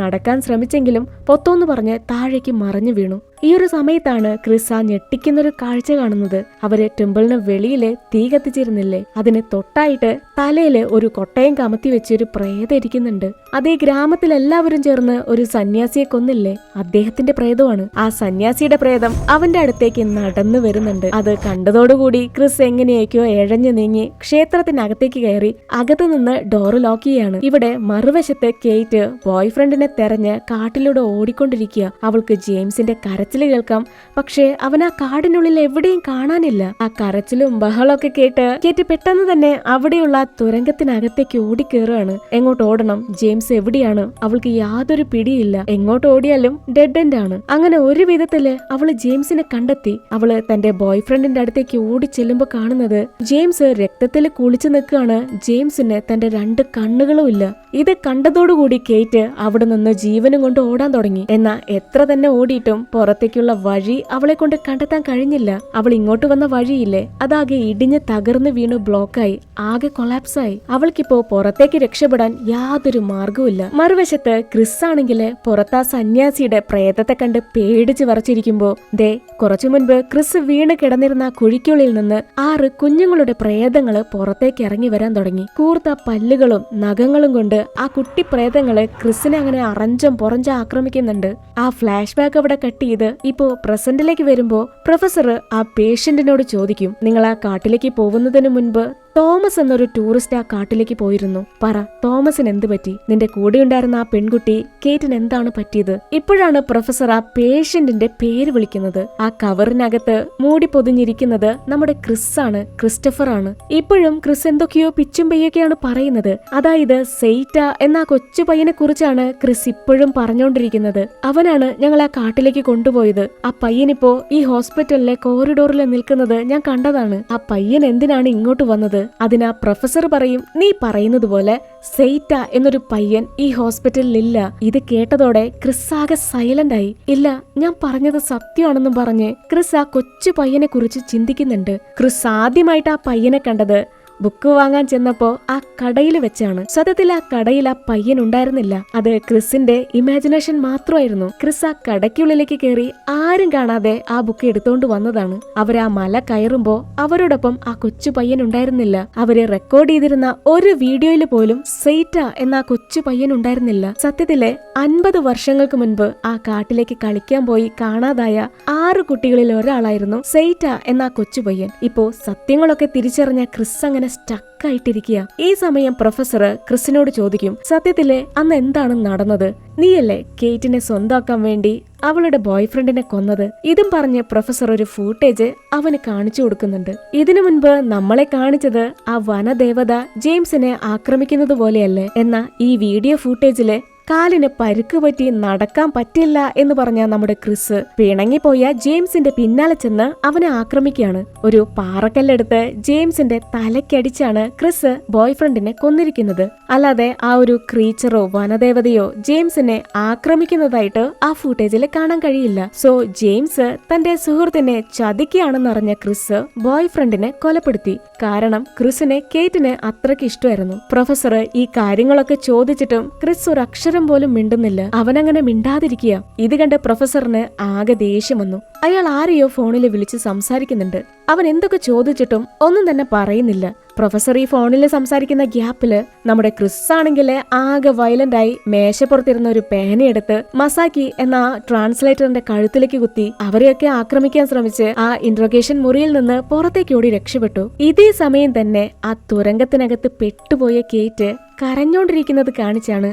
നടക്കാൻ ശ്രമിച്ചെങ്കിലും പൊത്തോന്ന് പറഞ്ഞ് താഴേക്ക് മറിഞ്ഞു വീണു. ഈ ഒരു സമയത്താണ് ക്രിസ് ആ ഞെട്ടിക്കുന്നൊരു കാഴ്ച കാണുന്നത്. അവര് ടെമ്പിളിന് വെളിയില് തീ കത്തിച്ചിരുന്നില്ലേ, അതിന് തൊട്ടായിട്ട് തലയില് ഒരു കൊട്ടയം കമത്തി വെച്ചൊരു പ്രേതം ഇരിക്കുന്നുണ്ട്. അതേ ഗ്രാമത്തിലെല്ലാവരും ചേർന്ന് ഒരു സന്യാസിയെ കൊന്നില്ലേ, അദ്ദേഹത്തിന്റെ പ്രേതമാണ്. ആ സന്യാസിയുടെ പ്രേതം അവന്റെ അടുത്തേക്ക് നടന്നു വരുന്നുണ്ട്. അത് കണ്ടതോടുകൂടി ക്രിസ് എങ്ങനെയൊക്കെയോ എഴഞ്ഞു നീങ്ങി ക്ഷേത്രത്തിനകത്തേക്ക് കയറി അകത്തു നിന്ന് ഡോറ് ലോക്ക് ചെയ്യാണ്. ഇവിടെ മറുവശത്ത് കേറ്റ് ബോയ് ഫ്രണ്ടിനെ തെരഞ്ഞ് കാട്ടിലൂടെ ഓടിക്കൊണ്ടിരിക്കുക. അവൾക്ക് ജെയിംസിന്റെ കരച്ചില് കേൾക്കാം. പക്ഷേ അവൻ ആ കാടിനുള്ളിൽ എവിടെയും കാണാനില്ല. ആ കരച്ചിലും ബഹളമൊക്കെ കേറ്റ് പെട്ടെന്ന് തന്നെ അവിടെയുള്ള തുരങ്കത്തിനകത്തേക്ക് ഓടിക്കേറുകയാണ്. എങ്ങോട്ട് ഓടണം, ജെയിംസ് എവിടെയാണ്, അവൾക്ക് യാതൊരു പിടിയില്ല. എങ്ങോട്ട് ഓടിയാലും ഡെഡ് എൻഡ് ആണ്. അങ്ങനെ ഒരു വിധത്തില് അവള് ജെയിംസിനെ കണ്ടെത്തി. അവള് തന്റെ ബോയ് ഫ്രണ്ടിന്റെ അടുത്തേക്ക് ഓടി ചെല്ലുമ്പോ കാണുന്നത് ജെയിംസ് രക്തത്തിൽ കുളിച്ചു നിൽക്കുകയാണ്. ജെയിംസിന് തന്റെ 2 കണ്ണുകളും ഇല്ല. ഇത് കണ്ടതോടുകൂടി കേറ്റ് അവിടെ നിന്ന് ജീവനും കൊണ്ട് ഓടാൻ തുടങ്ങി. എന്നാ എത്ര തന്നെ ഓടിയിട്ടും പുറത്തേക്കുള്ള വഴി അവളെ കൊണ്ട് കണ്ടെത്താൻ കഴിഞ്ഞില്ല. അവൾ ഇങ്ങോട്ട് വന്ന വഴിയില്ലേ, അതാകെ ഇടിഞ്ഞ് തകർന്ന് വീണ് ബ്ലോക്കായി ആകെ കൊളാപ്സായി. അവൾക്കിപ്പോ പുറത്തേക്ക് രക്ഷപ്പെടാൻ യാതൊരു മാർഗവുമില്ല. മറുവശത്ത് ക്രിസ് ആണെങ്കില് പുറത്താ സന്യാസിയുടെ പ്രേതത്തെ കണ്ട് പേടിച്ച് വറച്ചിരിക്കുമ്പോ ദേ കുറച്ചു മുൻപ് ക്രിസ് വീണ് കിടന്നിരുന്ന കുഴിക്കുള്ളിൽ നിന്ന് 6 കുഞ്ഞുങ്ങളുടെ പ്രേതങ്ങള് പുറത്തേക്ക് ഇറങ്ങി വരാൻ തുടങ്ങി. കൂർത്ത പല്ലുകളും നഖങ്ങളും കൊണ്ട് ആ കുട്ടി പ്രേതങ്ങള് ക്രിസിനെ അങ്ങനെ അറഞ്ചം പുറഞ്ചം ആക്രമിക്കുന്നുണ്ട്. ആ ഫ്ലാഷ് ബാക്ക് അവിടെ കട്ട് ചെയ്ത് ഇപ്പോ പ്രസന്റിലേക്ക് വരുമ്പോ പ്രൊഫസർ ആ പേഷ്യന്റിനോട് ചോദിക്കും, നിങ്ങൾ ആ കാട്ടിലേക്ക് പോകുന്നതിന് മുൻപ് തോമസ് എന്നൊരു ടൂറിസ്റ്റ് ആ കാട്ടിലേക്ക് പോയിരുന്നു. പറ, തോമസിന് എന്ത് പറ്റി? നിന്റെ കൂടെ ഉണ്ടായിരുന്ന ആ പെൺകുട്ടി കേറ്റിന് എന്താണ് പറ്റിയത്? ഇപ്പോഴാണ് പ്രൊഫസർ ആ പേഷ്യന്റിന്റെ പേര് വിളിക്കുന്നത്. ആ കവറിനകത്ത് മൂടി പൊതിഞ്ഞിരിക്കുന്നത് നമ്മുടെ ക്രിസ് ആണ്, ക്രിസ്റ്റഫർ ആണ്. ഇപ്പോഴും ക്രിസ് എന്തൊക്കെയോ പിച്ചും പെയ്യൊക്കെയാണ് പറയുന്നത്. അതായത് സെയ്റ്റ എന്ന ആ കൊച്ചു പയ്യനെ കുറിച്ചാണ് ക്രിസ് ഇപ്പോഴും പറഞ്ഞുകൊണ്ടിരിക്കുന്നത്. അവനാണ് ഞങ്ങൾ ആ കാട്ടിലേക്ക് കൊണ്ടുപോയത്. ആ പയ്യനിപ്പോ ഈ ഹോസ്പിറ്റലിലെ കോറിഡോറിൽ നിൽക്കുന്നത് ഞാൻ കണ്ടതാണ്. ആ പയ്യൻ എന്തിനാണ് ഇങ്ങോട്ട് വന്നത്? അതിനാ പ്രൊഫസർ പറയും, നീ പറയുന്നത് പോലെ സെയ്റ്റ എന്നൊരു പയ്യൻ ഈ ഹോസ്പിറ്റലിൽ ഇല്ല. ഇത് കേട്ടതോടെ ക്രിസ് ആകെ സൈലന്റ് ആയി. ഇല്ല, ഞാൻ പറഞ്ഞത് സത്യമാണെന്നും പറഞ്ഞ് ക്രിസ് ആ കൊച്ചു പയ്യനെ കുറിച്ച് ചിന്തിക്കുന്നുണ്ട്. ക്രിസ് ആദ്യമായിട്ട് ആ പയ്യനെ കണ്ടത് ബുക്ക് വാങ്ങാൻ ചെന്നപ്പോ ആ കടയിൽ വെച്ചാണ്. സത്യത്തിൽ ആ കടയിൽ ആ പയ്യൻ ഉണ്ടായിരുന്നില്ല. അത് ക്രിസിന്റെ ഇമാജിനേഷൻ മാത്രമായിരുന്നു. ക്രിസ് ആ കടയ്ക്കുള്ളിലേക്ക് കയറി ആരും കാണാതെ ആ ബുക്ക് എടുത്തോണ്ട് വന്നതാണ്. അവർ ആ മല കയറുമ്പോ അവരോടൊപ്പം ആ കൊച്ചു പയ്യൻ ഉണ്ടായിരുന്നില്ല. അവര് റെക്കോർഡ് ചെയ്തിരുന്ന ഒരു വീഡിയോയിൽ പോലും സെയ്റ്റ എന്ന ആ കൊച്ചു പയ്യൻ ഉണ്ടായിരുന്നില്ല. സത്യത്തിലെ 50 വർഷങ്ങൾക്ക് മുൻപ് ആ കാട്ടിലേക്ക് കളിക്കാൻ പോയി കാണാതായ 6 കുട്ടികളിൽ ഒരാളായിരുന്നു സെയ്റ്റ എന്ന ആ കൊച്ചു പയ്യൻ. ഇപ്പോ സത്യങ്ങളൊക്കെ തിരിച്ചറിഞ്ഞ ക്രിസ് അങ്ങനെ സ്റ്റക്കായിട്ടിരിക്കുക. ഈ സമയം പ്രൊഫസർ ക്രിസിനോട് ചോദിക്കും, സത്യത്തിലെ അന്ന് എന്താണ് നടന്നത്? നീയല്ലേ കേറ്റിനെ സ്വന്തമാക്കാൻ വേണ്ടി അവളുടെ ബോയ്ഫ്രണ്ടിനെ കൊന്നത്? ഇതും പറഞ്ഞ് പ്രൊഫസർ ഒരു ഫൂട്ടേജ് അവന് കാണിച്ചു കൊടുക്കുന്നുണ്ട്. ഇതിനു മുൻപ് നമ്മളെ കാണിച്ചത് ആ വനദേവത ജെയിംസിനെ ആക്രമിക്കുന്നത് പോലെയല്ലേ? എന്നാ ഈ വീഡിയോ ഫൂട്ടേജില് കാലിന് പരുക്ക് പറ്റി നടക്കാൻ പറ്റില്ല എന്ന് പറഞ്ഞ നമ്മുടെ ക്രിസ് പിണങ്ങിപ്പോയ ജെയിംസിന്റെ പിന്നാലെ ചെന്ന് അവനെ ആക്രമിക്കുകയാണ്. ഒരു പാറക്കല്ലെടുത്ത് ജെയിംസിന്റെ തലക്കടിച്ചാണ് ക്രിസ് ബോയ്ഫ്രണ്ടിനെ കൊന്നിരിക്കുന്നത്. അല്ലാതെ ആ ഒരു ക്രീച്ചറോ വനദേവതയോ ജെയിംസിനെ ആക്രമിക്കുന്നതായിട്ട് ആ ഫൂട്ടേജിൽ കാണാൻ കഴിയില്ല. സോ ജെയിംസ് തന്റെ സുഹൃത്തിനെ ചതിക്കുകയാണെന്നറിഞ്ഞ ക്രിസ് ബോയ്ഫ്രണ്ടിനെ കൊലപ്പെടുത്തി. കാരണം ക്രിസിനെ കേറ്റിന് അത്രയ്ക്ക് ഇഷ്ടമായിരുന്നു. പ്രൊഫസർ ഈ കാര്യങ്ങളൊക്കെ ചോദിച്ചിട്ടും ക്രിസ് ഒരു അക്ഷരം പോലും മിണ്ടുന്നില്ല. അവനങ്ങനെ മിണ്ടാതിരിക്കുക. ഇത് കണ്ട് പ്രൊഫസറിന് ആകെ ദേഷ്യം വന്നു. അയാൾ ആരെയോ ഫോണിൽ വിളിച്ച് സംസാരിക്കുന്നുണ്ട്. അവൻ എന്തൊക്കെ ചോദിച്ചിട്ടും ഒന്നും തന്നെ പറയുന്നില്ല. പ്രൊഫസർ ഈ ഫോണിൽ സംസാരിക്കുന്ന ഗ്യാപ്പില് നമ്മുടെ ക്രിസ് ആണെങ്കില് ആകെ വയലന്റ് ആയി മേശപ്പുറത്തിരുന്ന ഒരു പേനയെടുത്ത് മസാക്കി എന്ന ട്രാൻസ്ലേറ്ററിന്റെ കഴുത്തിലേക്ക് കുത്തി അവരെയൊക്കെ ആക്രമിക്കാൻ ശ്രമിച്ച് ആ ഇന്ററോഗേഷൻ മുറിയിൽ നിന്ന് പുറത്തേക്ക് ഓടി രക്ഷപ്പെട്ടു. ഇതേ സമയം തന്നെ ആ തുരങ്കത്തിനകത്ത് പെട്ടുപോയ കേറ്റ് കരഞ്ഞോണ്ടിരിക്കുന്നത് കാണിച്ചാണ്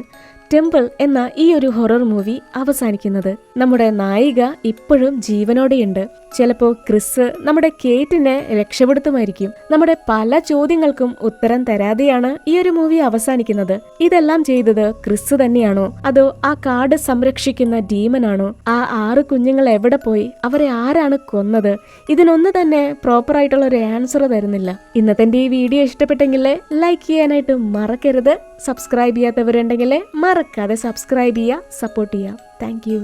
ടെമ്പിൾ എന്ന ഈ ഒരു ഹൊറർ മൂവി അവസാനിക്കുന്നത്. നമ്മുടെ നായിക ഇപ്പോഴും ജീവനോടെയുണ്ട്. ചിലപ്പോ ക്രിസ് നമ്മുടെ കേറ്റിനെ രക്ഷപ്പെടുത്തുമായിരിക്കും. നമ്മുടെ പല ചോദ്യങ്ങൾക്കും ഉത്തരം തരാതെയാണ് ഈ ഒരു മൂവി അവസാനിക്കുന്നത്. ഇതെല്ലാം ചെയ്തത് ക്രിസ് തന്നെയാണോ? അതോ ആ കാട് സംരക്ഷിക്കുന്ന ഡീമനാണോ? ആ 6 കുഞ്ഞുങ്ങൾ എവിടെ പോയി? അവരെ ആരാണ് കൊന്നത്? ഇതിനൊന്ന് തന്നെ പ്രോപ്പർ ആയിട്ടുള്ള ഒരു ആൻസർ തരുന്നില്ല. ഇന്നത്തെ ഈ വീഡിയോ ഇഷ്ടപ്പെട്ടെങ്കിൽ ലൈക്ക് ചെയ്യാനായിട്ട് മറക്കരുത്. സബ്സ്ക്രൈബ് ചെയ്യാത്തവരുണ്ടെങ്കിൽ മറക്കാതെ സബ്സ്ക്രൈബ് ചെയ്യുക, സപ്പോർട്ട് ചെയ്യുക. Thank you.